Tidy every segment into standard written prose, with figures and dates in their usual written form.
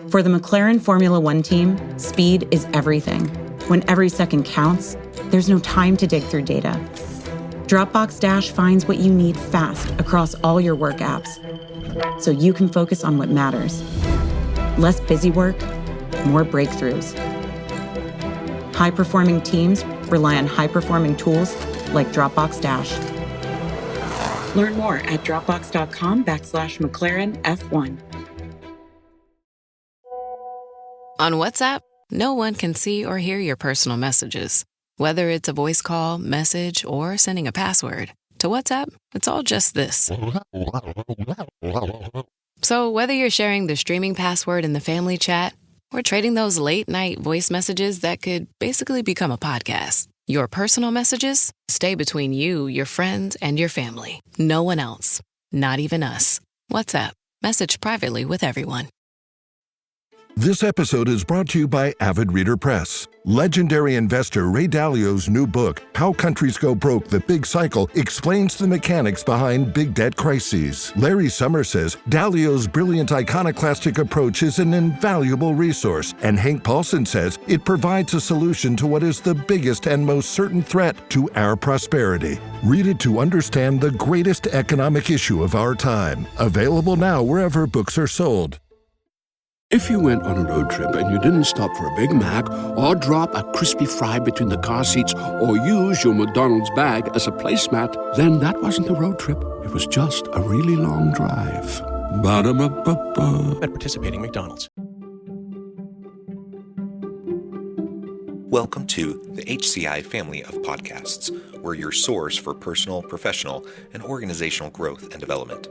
For the McLaren Formula One team, speed is everything. When every second counts, there's no time to dig through data. Dropbox Dash finds what you need fast across all your work apps, so you can focus on what matters. Less busy work, more breakthroughs. High-performing teams rely on high-performing tools like Dropbox Dash. Learn more at dropbox.com/McLaren F1. On WhatsApp, no one can see or hear your personal messages. Whether it's a voice call, message, or sending a password. To WhatsApp, it's all just this. So whether you're sharing the streaming password in the family chat or trading those late-night voice messages that could basically become a podcast, your personal messages stay between you, your friends, and your family. No one else. Not even us. WhatsApp. Message privately with everyone. This episode is brought to you by Avid Reader Press. Legendary investor Ray Dalio's new book, How Countries Go Broke: The Big Cycle, explains the mechanics behind big debt crises. Larry Summers says Dalio's brilliant iconoclastic approach is an invaluable resource, and Hank Paulson says it provides a solution to what is the biggest and most certain threat to our prosperity. Read it to understand the greatest economic issue of our time. Available now wherever books are sold. If you went on a road trip and you didn't stop for a Big Mac or drop a crispy fry between the car seats or use your McDonald's bag as a placemat, then that wasn't a road trip. It was just a really long drive. Ba-da-ba-ba-ba. At participating McDonald's. Welcome to the HCI family of podcasts. We're your source for personal, professional, and organizational growth and development.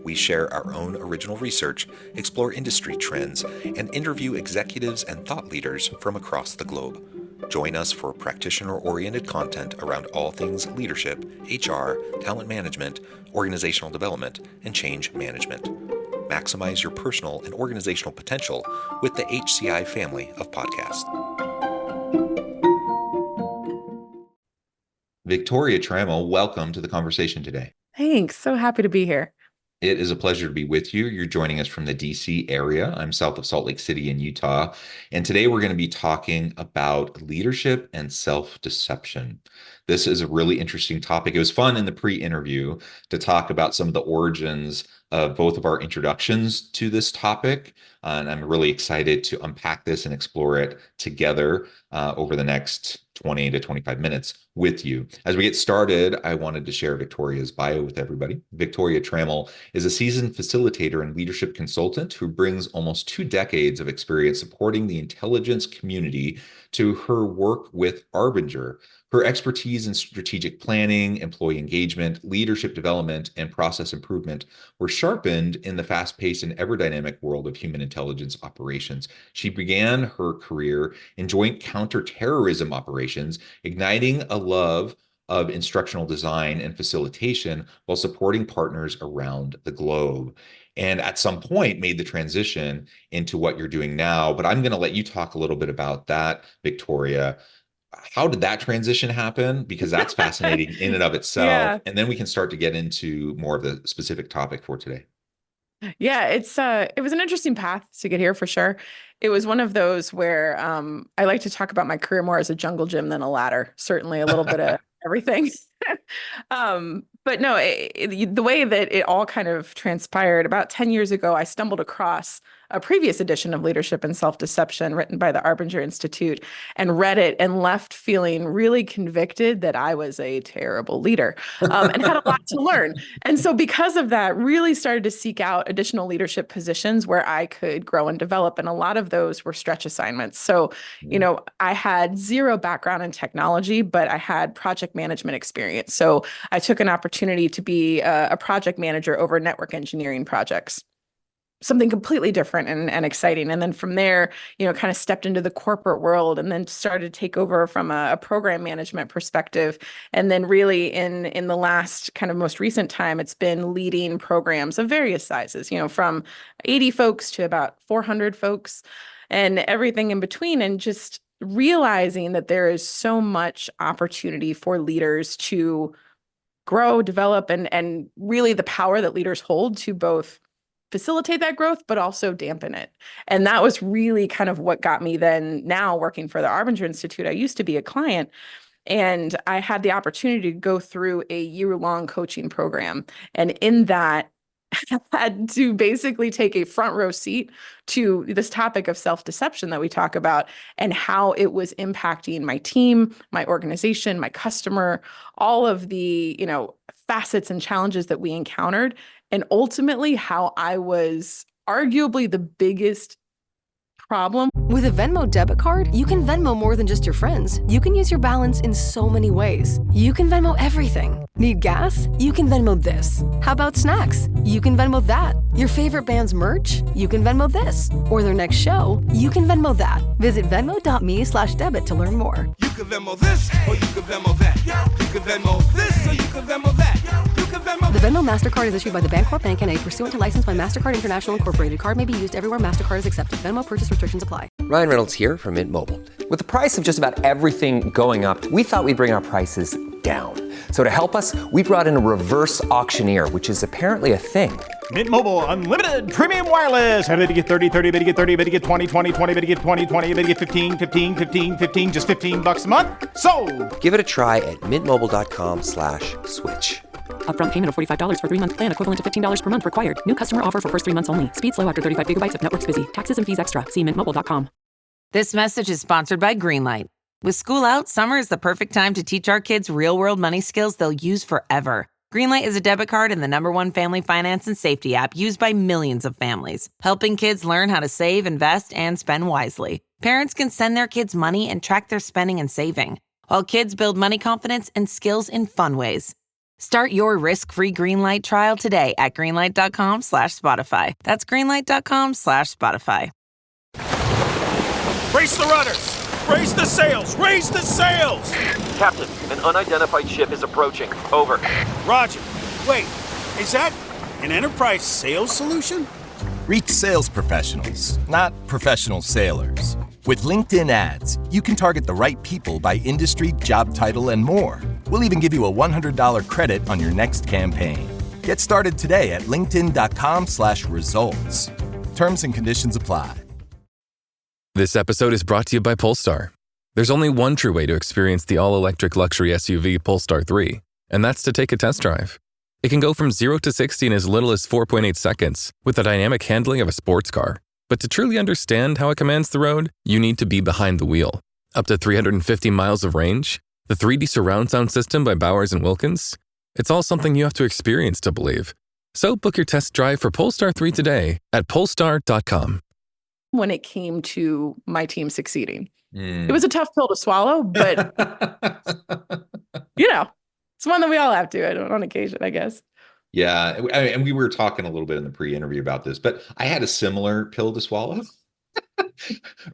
We share our own original research, explore industry trends, and interview executives and thought leaders from across the globe. Join us for practitioner-oriented content around all things leadership, HR, talent management, organizational development, and change management. Maximize your personal and organizational potential with the HCI family of podcasts. Victoria Trammel, welcome to the conversation today. Thanks. So happy to be here. It is a pleasure to be with you. You're joining us from the DC area. I'm south of Salt Lake City in Utah. And today we're going to be talking about leadership and self-deception. This is a really interesting topic. It was fun in the pre-interview to talk about some of the origins of both of our introductions to this topic. And I'm really excited to unpack this and explore it together over the next 20 to 25 minutes with you. As we get started, I wanted to share Victoria's bio with everybody. Victoria Trammel is a seasoned facilitator and leadership consultant who brings almost 2 decades of experience supporting the intelligence community to her work with Arbinger. Her expertise in strategic planning, employee engagement, leadership development, and process improvement were sharpened in the fast-paced and ever-dynamic world of human intelligence operations. She began her career in joint counterterrorism operations, igniting a love of instructional design and facilitation while supporting partners around the globe. And at some point made the transition into what you're doing now. But I'm going to let you talk a little bit about that, Victoria. How did that transition happen? Because that's fascinating in and of itself. Yeah. And then we can start to get into more of the specific topic for today. Yeah, it was an interesting path to get here for sure. It was one of those where I like to talk about my career more as a jungle gym than a ladder. Certainly a little bit of everything. But no, the way that it all kind of transpired, about 10 years ago, I stumbled across a previous edition of Leadership and Self-Deception written by the Arbinger Institute and read it and left feeling really convicted that I was a terrible leader and had a lot to learn. And so because of that, really started to seek out additional leadership positions where I could grow and develop. And a lot of those were stretch assignments. So, I had zero background in technology, but I had project management experience. So I took an opportunity to be a project manager over network engineering projects. Something completely different and exciting. And then from there, kind of stepped into the corporate world and then started to take over from a program management perspective. And then really in the last kind of most recent time, it's been leading programs of various sizes, from 80 folks to about 400 folks and everything in between. And just realizing that there is so much opportunity for leaders to grow, develop, and really the power that leaders hold to both facilitate that growth, but also dampen it. And that was really kind of what got me then now working for the Arbinger Institute. I used to be a client, and I had the opportunity to go through a year-long coaching program. And in that, I had to basically take a front row seat to this topic of self-deception that we talk about and how it was impacting my team, my organization, my customer, all of the, facets and challenges that we encountered, and ultimately how I was arguably the biggest problem. With a Venmo debit card, you can Venmo more than just your friends. You can use your balance in so many ways. You can Venmo everything. Need gas? You can Venmo this. How about snacks? You can Venmo that. Your favorite band's merch? You can Venmo this. Or their next show? You can Venmo that. Visit venmo.me/debit to learn more. You can Venmo this, or you can Venmo that. You can Venmo this, or you can Venmo that. You can Venmo. The Venmo MasterCard is issued by the Bancorp Bank N.A. pursuant to license by MasterCard International Incorporated. Card may be used everywhere MasterCard is accepted. Venmo purchase restrictions apply. Ryan Reynolds here from Mint Mobile. With the price of just about everything going up, we thought we'd bring our prices down. So to help us, we brought in a reverse auctioneer, which is apparently a thing. Mint Mobile Unlimited Premium Wireless. How to get 30, 30, bit to get 30, bit to get 20, 20, 20, bit to get 20, 20, bit to get 15, 15, 15, 15, just $15 a month? Sold! Give it a try at mintmobile.com/switch. Upfront payment of $45 for 3-month plan, equivalent to $15 per month required. New customer offer for first 3 months only. Speed slow after 35 gigabytes if network's busy. Taxes and fees extra. See mintmobile.com. This message is sponsored by Greenlight. With school out, summer is the perfect time to teach our kids real-world money skills they'll use forever. Greenlight is a debit card and the #1 family finance and safety app used by millions of families, helping kids learn how to save, invest, and spend wisely. Parents can send their kids money and track their spending and saving, while kids build money confidence and skills in fun ways. Start your risk-free Greenlight trial today at greenlight.com/Spotify. That's greenlight.com/Spotify. Brace the rudders! Raise the sails! Raise the sails! Captain, an unidentified ship is approaching. Over. Roger. Wait, is that an enterprise sales solution? Reach sales professionals, not professional sailors. With LinkedIn ads, you can target the right people by industry, job title, and more. We'll even give you a $100 credit on your next campaign. Get started today at linkedin.com/results. Terms and conditions apply. This episode is brought to you by Polestar. There's only one true way to experience the all-electric luxury SUV Polestar 3, and that's to take a test drive. It can go from 0 to 60 in as little as 4.8 seconds with the dynamic handling of a sports car. But to truly understand how it commands the road, you need to be behind the wheel. Up to 350 miles of range, the 3D surround sound system by Bowers & Wilkins. It's all something you have to experience to believe. So book your test drive for Polestar 3 today at polestar.com. When it came to my team succeeding, it was a tough pill to swallow, but it's one that we all have to on occasion, I guess. Yeah. And we were talking a little bit in the pre-interview about this, but I had a similar pill to swallow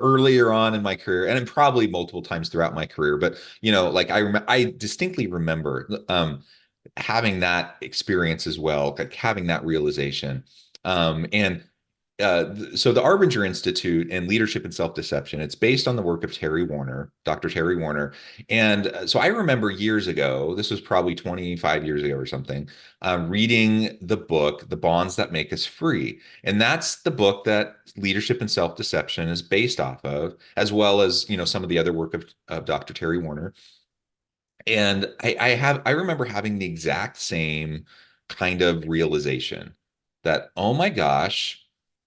earlier on in my career, and probably multiple times throughout my career. But, I distinctly remember having that experience as well, like having that realization. So the Arbinger Institute and Leadership and Self-Deception, it's based on the work of Terry Warner, Dr. Terry Warner. And so I remember years ago, this was probably 25 years ago or something, reading the book, The Bonds That Make Us Free. And that's the book that Leadership and Self-Deception is based off of, as well as, some of the other work of Dr. Terry Warner. And I remember having the exact same kind of realization that, oh my gosh,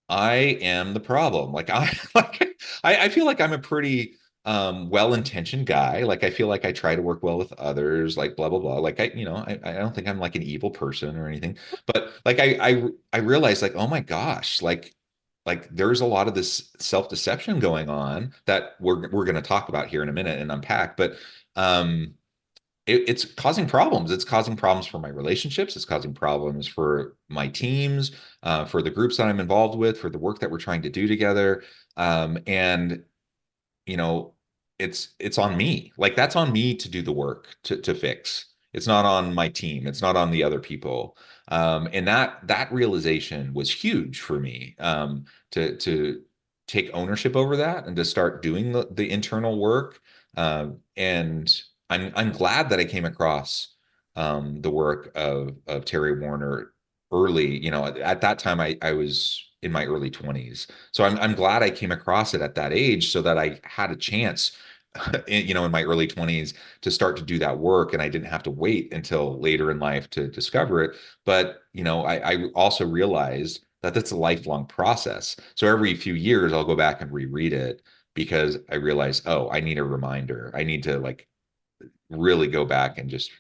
I am the problem. I feel like I'm a pretty well-intentioned guy. Like, I feel like I try to work well with others, like blah, blah, blah. Like, I don't think I'm like an evil person or anything, but like, I realized like, oh my gosh, like there's a lot of this self-deception going on that we're going to talk about here in a minute and unpack, but it's causing problems. It's causing problems for my relationships. It's causing problems for my teams, for the groups that I'm involved with, for the work that we're trying to do together. And it's on me. Like, that's on me to do the work to fix. It's not on my team. It's not on the other people. And that realization was huge for me, to take ownership over that and to start doing the internal work. And I'm glad that I came across the work of Terry Warner early, at that time I was in my early 20s. So I'm glad I came across it at that age so that I had a chance in my early 20s to start to do that work, and I didn't have to wait until later in life to discover it. But I also realized that that's a lifelong process. So every few years I'll go back and reread it because I realize, oh, I need a reminder. I need to like really go back and just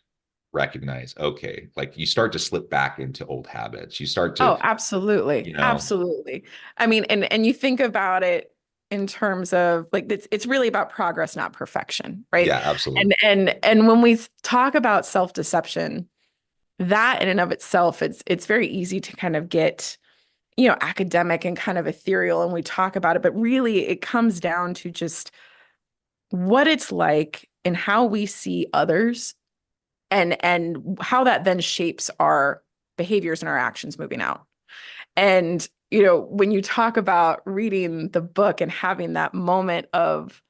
recognize, okay, like you start to slip back into old habits. You start to, Oh, absolutely. Absolutely. I mean, and you think about it in terms of like it's really about progress, not perfection, right? Yeah, absolutely. And when we talk about self-deception, that in and of itself, it's very easy to kind of get, academic and kind of ethereal, and we talk about it, but really it comes down to just what it's like and how we see others and how that then shapes our behaviors and our actions moving out. And, when you talk about reading the book and having that moment of,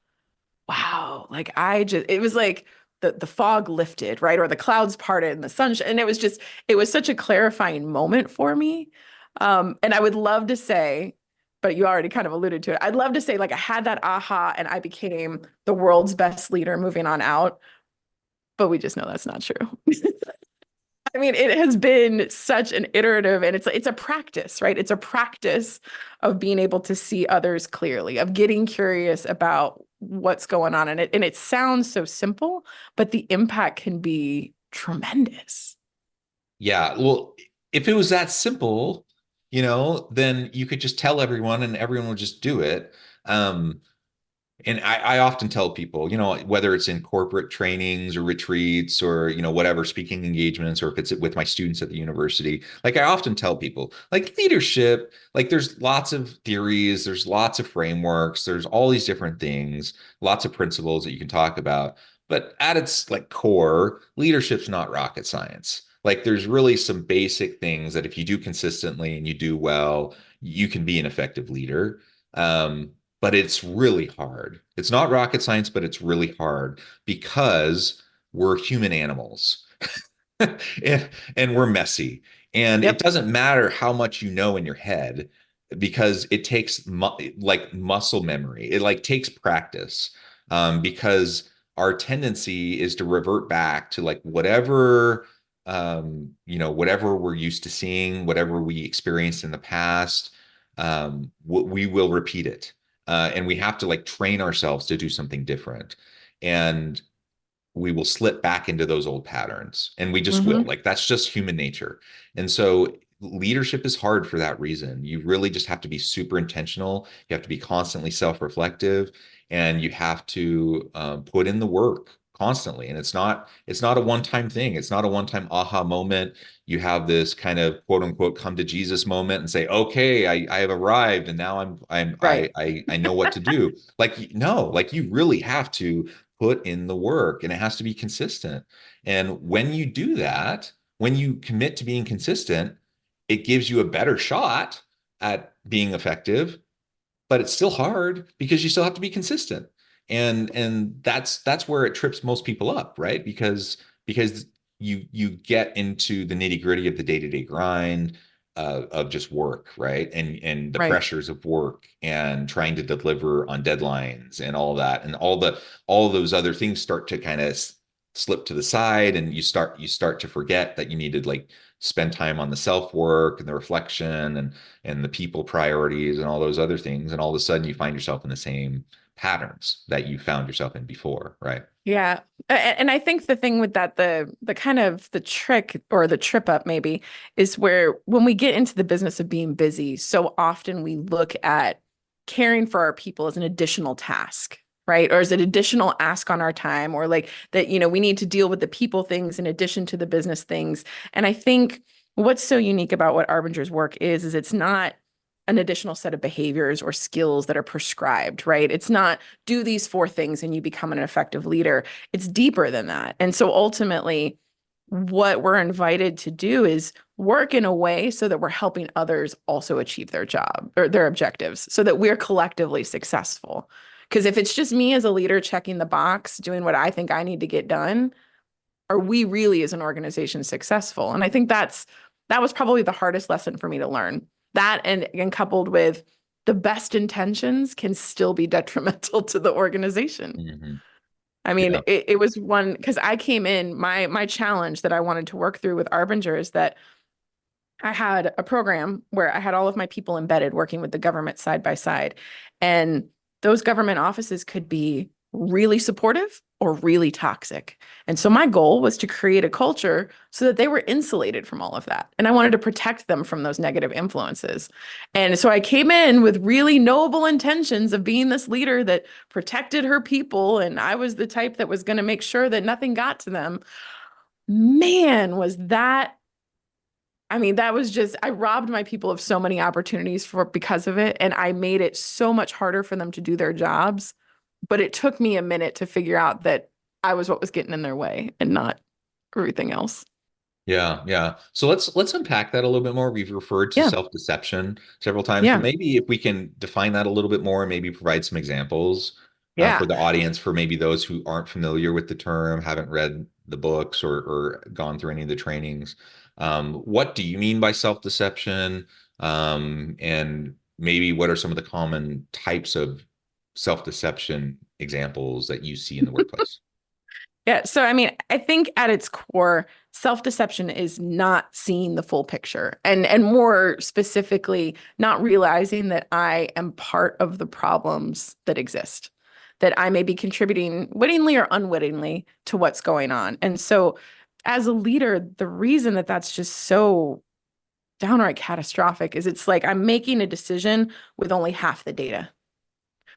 wow, like it was like the fog lifted, right? Or the clouds parted and the sunshine. And it was such a clarifying moment for me. And I would love to say, but you already kind of alluded to it. I'd love to say like I had that aha and I became the world's best leader moving on out. But we just know that's not true. I mean, it has been such an iterative, and it's a practice, right? It's a practice of being able to see others clearly, of getting curious about what's going on in it. And it sounds so simple, but the impact can be tremendous. Yeah. Well, if it was that simple, then you could just tell everyone and everyone would just do it. And I often tell people, whether it's in corporate trainings or retreats or, whatever, speaking engagements, or if it's with my students at the university, like I often tell people, like leadership, like there's lots of theories, there's lots of frameworks, there's all these different things, lots of principles that you can talk about. But at its like core, leadership's not rocket science. Like there's really some basic things that if you do consistently and you do well, you can be an effective leader. But it's really hard. It's not rocket science, but it's really hard because we're human animals and we're messy. And it doesn't matter how much you know in your head because it takes like muscle memory. It like takes practice because our tendency is to revert back to like whatever whatever we're used to seeing, whatever we experienced in the past, we will repeat it. And we have to like train ourselves to do something different. And we will slip back into those old patterns. And we just will. Like that's just human nature. And so leadership is hard for that reason. You really just have to be super intentional. You have to be constantly self-reflective, and you have to put in the work constantly. And it's not a one-time thing. It's not a one-time aha moment. You have this kind of quote unquote come to Jesus moment and say, okay, I have arrived and now I know what to do. Like, no, like you really have to put in the work, and it has to be consistent. And when you do that, when you commit to being consistent, it gives you a better shot at being effective, but it's still hard because you still have to be consistent. And that's where it trips most people up, right? Because you get into the nitty-gritty of the day-to-day grind of just work, right? And the pressures of work and trying to deliver on deadlines and all that, and all those other things start to kind of slip to the side, and you start to forget that you need to like spend time on the self work and the reflection and the people priorities and all those other things, and all of a sudden you find yourself in the same patterns that you found yourself in before, right? Yeah. And I think the thing with that, the kind of the trick or the trip up maybe is where when we get into the business of being busy, so often we look at caring for our people as an additional task, right? Or as an additional ask on our time, or like that, we need to deal with the people things in addition to the business things. And I think what's so unique about what Arbinger's work is it's not an additional set of behaviors or skills that are prescribed, right? It's not do these 4 things and you become an effective leader. It's deeper than that. And so ultimately, what we're invited to do is work in a way so that we're helping others also achieve their job or their objectives so that we're collectively successful. Because if it's just me as a leader checking the box, doing what I think I need to get done, are we really as an organization successful? And I think that's That was probably the hardest lesson for me to learn. That and coupled with the best intentions can still be detrimental to the organization. Mm-hmm. I mean, Yeah. it was one, because I came in, my challenge that I wanted to work through with Arbinger is that I had a program where I had all of my people embedded working with the government side by side. And those government offices could be really supportive or really toxic. And so my goal was to create a culture so that they were insulated from all of that. And I wanted to protect them from those negative influences. And so I came in with really noble intentions of being this leader that protected her people. And I was the type that was going to make sure that nothing got to them. Man, was that, I mean, that was just, I robbed my people of so many opportunities because of it. And I made it so much harder for them to do their jobs. But it took me a minute to figure out that I was what was getting in their way and not everything else. Yeah, yeah. So let's unpack that a little bit more. We've referred to Yeah. self-deception several times, Yeah. but maybe if we can define that a little bit more and maybe provide some examples Yeah. for the audience, for maybe those who aren't familiar with the term, haven't read the books or gone through any of the trainings. What do you mean by self-deception? And maybe what are some of the common types of self-deception examples that you see in the workplace? Yeah. So, I mean, I think at its core, self-deception is not seeing the full picture and more specifically, not realizing that I am part of the problems that exist, that I may be contributing wittingly or unwittingly to what's going on. And so as a leader, the reason that that's just so downright catastrophic is it's like I'm making a decision with only half the data,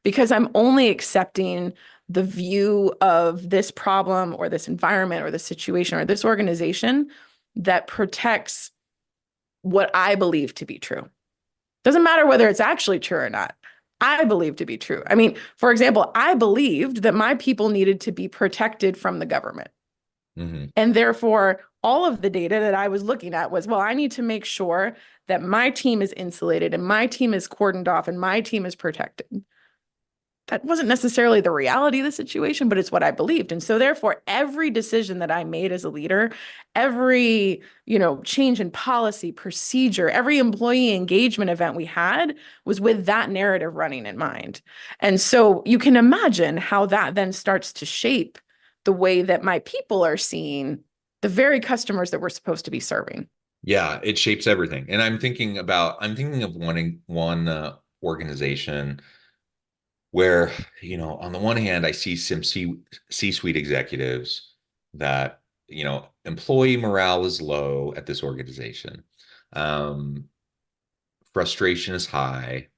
because I'm only accepting the view of this problem or this environment or this situation or this organization that protects what I believe to be true. Doesn't matter whether it's actually true or not. I believe to be true. I mean, for example, I believed that my people needed to be protected from the government. Mm-hmm. And therefore, all of the data that I was looking at was, well, I need to make sure that my team is insulated and my team is cordoned off and my team is protected. That wasn't necessarily the reality of the situation, but it's what I believed. And so therefore, every decision that I made as a leader, every, change in policy, procedure, every employee engagement event we had was with that narrative running in mind. And so you can imagine how that then starts to shape the way that my people are seeing the very customers that we're supposed to be serving. Yeah, it shapes everything. And I'm thinking of one organization where, on the one hand, I see some C-suite executives that, employee morale is low at this organization. Frustration is high,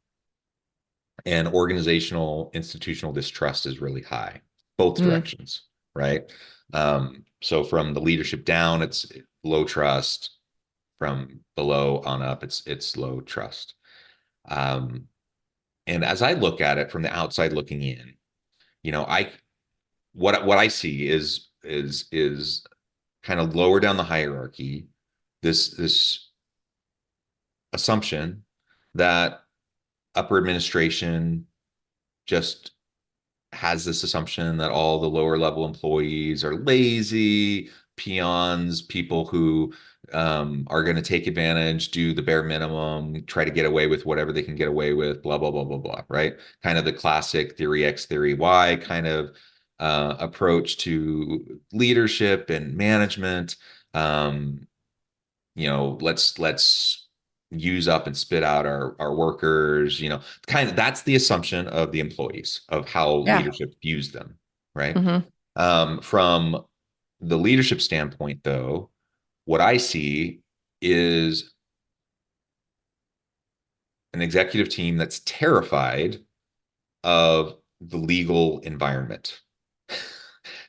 and institutional distrust is really high, both directions, right? So from the leadership down, it's low trust. From below on up, it's low trust. And as I look at it from the outside looking in, what I see is kind of lower down the hierarchy, this assumption that upper administration just has this assumption that all the lower level employees are lazy peons, people who are going to take advantage, do the bare minimum, try to get away with whatever they can get away with, blah, blah, blah, blah, blah, right? Kind of the classic theory X, theory Y kind of approach to leadership and management. Let's use up and spit out our workers, kind of that's the assumption of the employees of how leadership views them, right? From the leadership standpoint, though, what I see is an executive team that's terrified of the legal environment.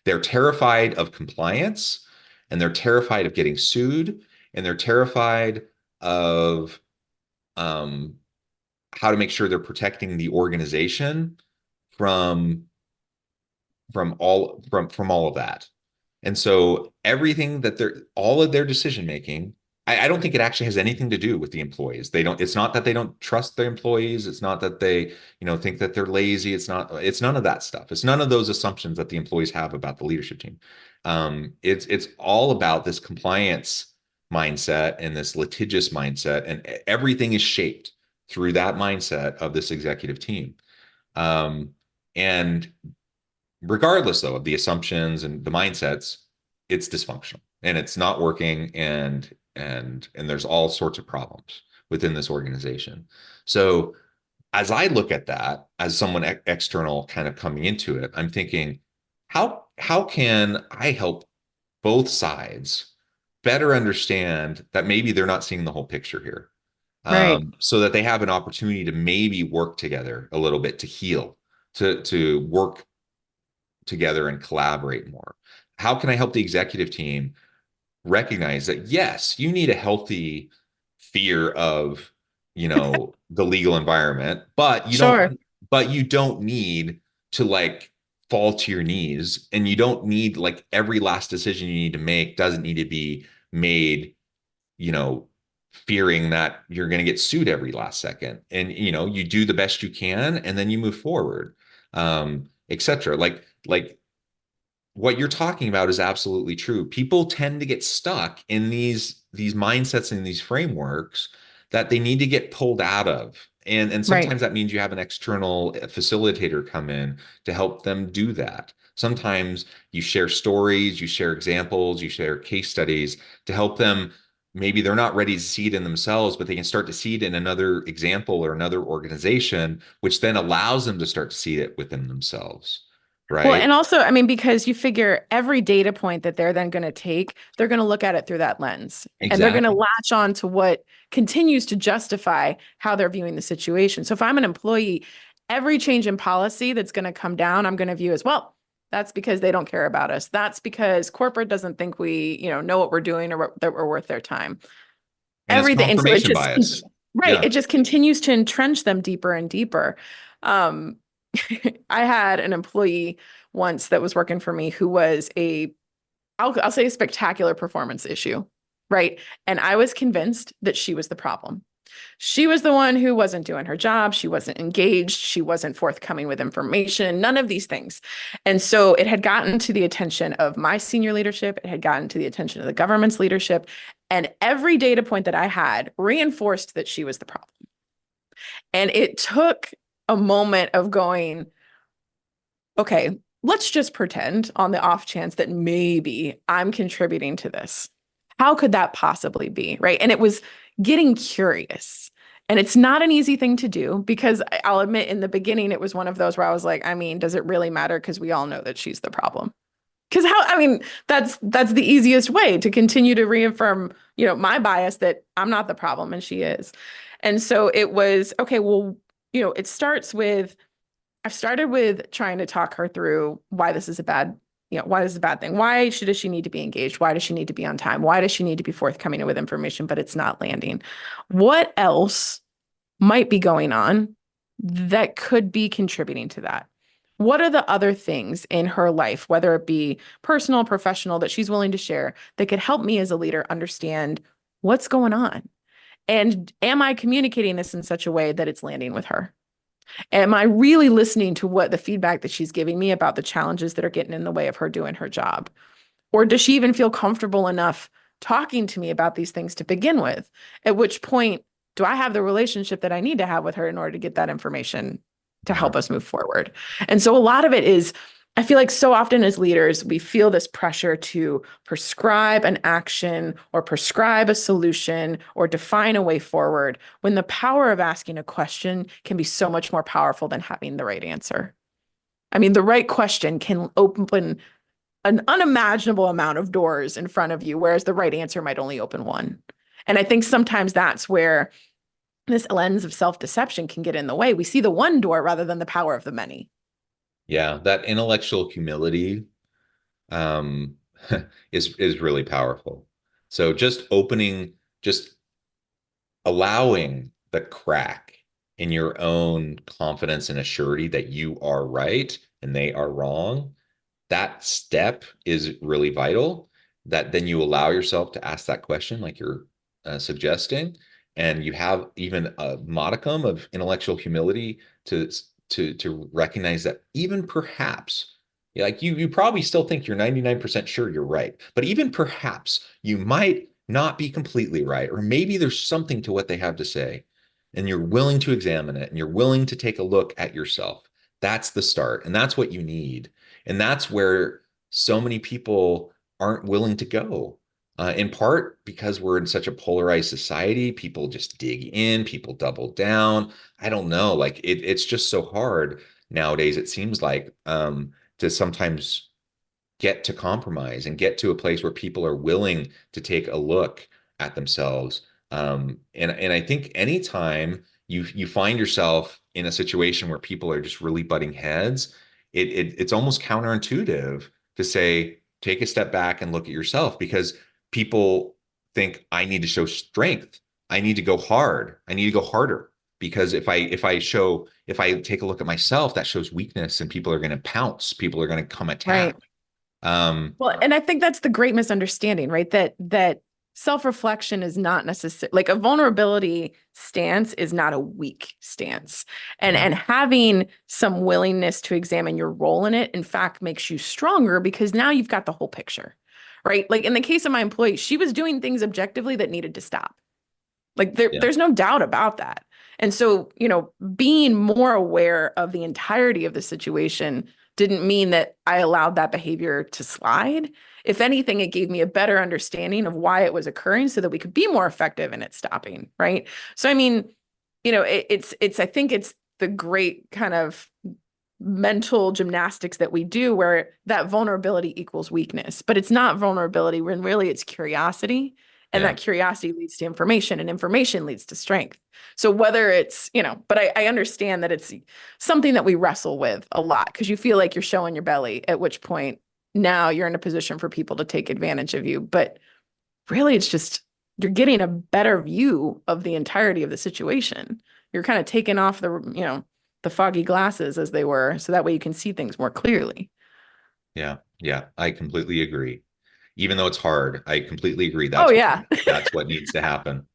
They're terrified of compliance, and they're terrified of getting sued, and they're terrified of how to make sure they're protecting the organization from all of that. And so everything that all of their decision making, I don't think it actually has anything to do with the employees. It's not that they don't trust their employees. It's not that they, think that they're lazy. It's none of that stuff. It's none of those assumptions that the employees have about the leadership team. It's all about this compliance mindset and this litigious mindset, and everything is shaped through that mindset of this executive team. And regardless though of the assumptions and the mindsets, it's dysfunctional and it's not working, and there's all sorts of problems within this organization. So as I look at that as someone external kind of coming into it, I'm thinking, how can I help both sides better understand that maybe they're not seeing the whole picture here, Right. so that they have an opportunity to maybe work together a little bit, to heal, to work together and collaborate more. How can I help the executive team recognize that, yes, you need a healthy fear of, the legal environment, but Sure. you don't need to like fall to your knees, and you don't need like every last decision you need to make doesn't need to be made, fearing that you're going to get sued every last second. And, you do the best you can and then you move forward, etc. Like what you're talking about is absolutely true. People tend to get stuck in these mindsets and these frameworks that they need to get pulled out of. And Right. sometimes that means you have an external facilitator come in to help them do that. Sometimes you share stories, you share examples, you share case studies to help them. Maybe they're not ready to see it in themselves, but they can start to see it in another example or another organization, which then allows them to start to see it within themselves. Well, Right. and also, I mean, because you figure every data point that they're then going to take, they're going to look at it through that lens. And they're going to Exactly. latch on to what continues to justify how they're viewing the situation. So if I'm an employee, every change in policy that's going to come down, I'm going to view as, well, that's because they don't care about us. That's because corporate doesn't think we, know what we're doing or that we're worth their time. And it's Everything. And so it confirmation just, bias. right. Yeah. It just continues to entrench them deeper and deeper. Um, I had an employee once that was working for me who was I'll say a spectacular performance issue, right? And I was convinced that she was the problem. She was the one who wasn't doing her job. She wasn't engaged. She wasn't forthcoming with information, none of these things. And so it had gotten to the attention of my senior leadership. It had gotten to the attention of the government's leadership. And every data point that I had reinforced that she was the problem. And it took a moment of going, okay, let's just pretend on the off chance that maybe I'm contributing to this. How could that possibly be? Right. And it was getting curious. And it's not an easy thing to do, because I'll admit in the beginning, it was one of those where I was like, I mean, does it really matter? Because we all know that she's the problem. Because that's the easiest way to continue to reaffirm, my bias that I'm not the problem and she is. And so it was, okay, well, it starts with, I've started with trying to talk her through why this is a bad, why this is a bad thing. Why does she need to be engaged? Why does she need to be on time? Why does she need to be forthcoming with information, but it's not landing? What else might be going on that could be contributing to that? What are the other things in her life, whether it be personal, professional, that she's willing to share that could help me as a leader understand what's going on? And am I communicating this in such a way that it's landing with her? Am I really listening to what the feedback that she's giving me about the challenges that are getting in the way of her doing her job? Or does she even feel comfortable enough talking to me about these things to begin with? At which point, do I have the relationship that I need to have with her in order to get that information to help us move forward? And so a lot of it is, I feel like so often as leaders, we feel this pressure to prescribe an action or prescribe a solution or define a way forward, when the power of asking a question can be so much more powerful than having the right answer. I mean, the right question can open an unimaginable amount of doors in front of you, whereas the right answer might only open one. And I think sometimes that's where this lens of self-deception can get in the way. We see the one door rather than the power of the many. Yeah, that intellectual humility um, is really powerful. So just allowing the crack in your own confidence and assurity that you are right and they are wrong, that step is really vital. That then you allow yourself to ask that question, like you're suggesting, and you have even a modicum of intellectual humility to recognize that even perhaps, like you probably still think you're 99% sure you're right, but even perhaps you might not be completely right, or maybe there's something to what they have to say, and you're willing to examine it and you're willing to take a look at yourself. That's the start, and that's what you need. And that's where so many people aren't willing to go. In part because we're in such a polarized society. People just dig in, people double down. I don't know. Like it's just so hard nowadays, it seems like, to sometimes get to compromise and get to a place where people are willing to take a look at themselves. And I think anytime you find yourself in a situation where people are just really butting heads, it's almost counterintuitive to say, take a step back and look at yourself, because people think, I need to show strength. I need to go hard. I need to go harder, because if I take a look at myself, that shows weakness, and people are going to pounce. People are going to come attack. Right. Well, and I think that's the great misunderstanding, right? That self-reflection is not necessarily like a vulnerability stance is not a weak stance. And having some willingness to examine your role in it, in fact, makes you stronger, because now you've got the whole picture, right? Like in the case of my employee, she was doing things objectively that needed to stop. Like there's no doubt about that. And so, being more aware of the entirety of the situation didn't mean that I allowed that behavior to slide. If anything, it gave me a better understanding of why it was occurring so that we could be more effective in it stopping, right? So, I mean, I think it's the great kind of mental gymnastics that we do where that vulnerability equals weakness, but it's not vulnerability when really it's curiosity. And that curiosity leads to information, and information leads to strength. So whether it's, but I understand that it's something that we wrestle with a lot, because you feel like you're showing your belly, at which point now you're in a position for people to take advantage of you. But really, it's just, you're getting a better view of the entirety of the situation. You're kind of taking off the foggy glasses, as they were, so that way you can see things more clearly. Yeah. I completely agree. Even though it's hard, I completely agree. That's what needs to happen.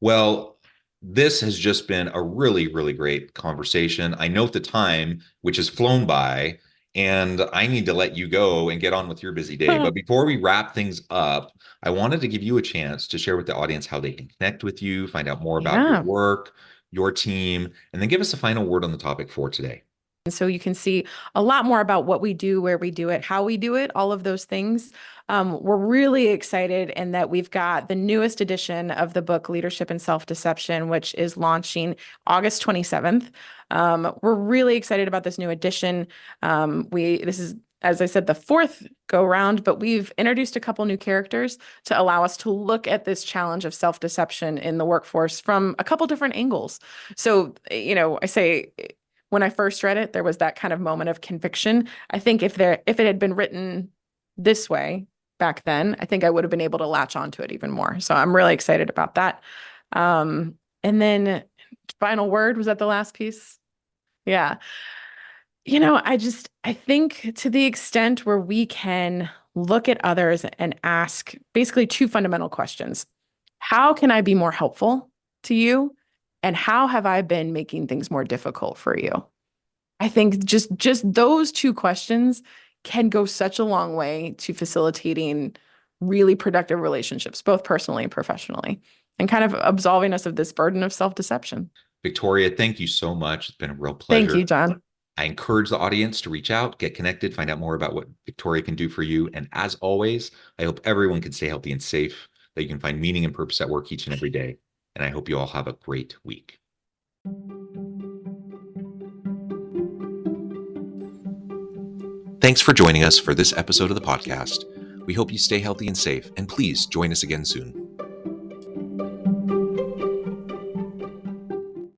Well, this has just been a really, really great conversation. I note the time, which has flown by, and I need to let you go and get on with your busy day. But before we wrap things up, I wanted to give you a chance to share with the audience how they can connect with you, find out more about your work, your team, and then give us a final word on the topic for today. And so you can see a lot more about what we do, where we do it, how we do it, all of those things. We're really excited in that we've got the newest edition of the book, Leadership and Self-Deception, which is launching August 27th. We're really excited about this new edition. This is, as I said, the fourth go round, but we've introduced a couple new characters to allow us to look at this challenge of self-deception in the workforce from a couple different angles. So, I say, when I first read it, there was that kind of moment of conviction. I think if it had been written this way back then, I think I would have been able to latch onto it even more. So I'm really excited about that. And then final word, was that the last piece? Yeah. I think to the extent where we can look at others and ask basically two fundamental questions. How can I be more helpful to you? And how have I been making things more difficult for you? I think just those two questions can go such a long way to facilitating really productive relationships, both personally and professionally, and kind of absolving us of this burden of self-deception. Victoria, thank you so much. It's been a real pleasure. Thank you, John. I encourage the audience to reach out, get connected, find out more about what Victoria can do for you. And as always, I hope everyone can stay healthy and safe, that you can find meaning and purpose at work each and every day. And I hope you all have a great week. Thanks for joining us for this episode of the podcast. We hope you stay healthy and safe, and please join us again soon.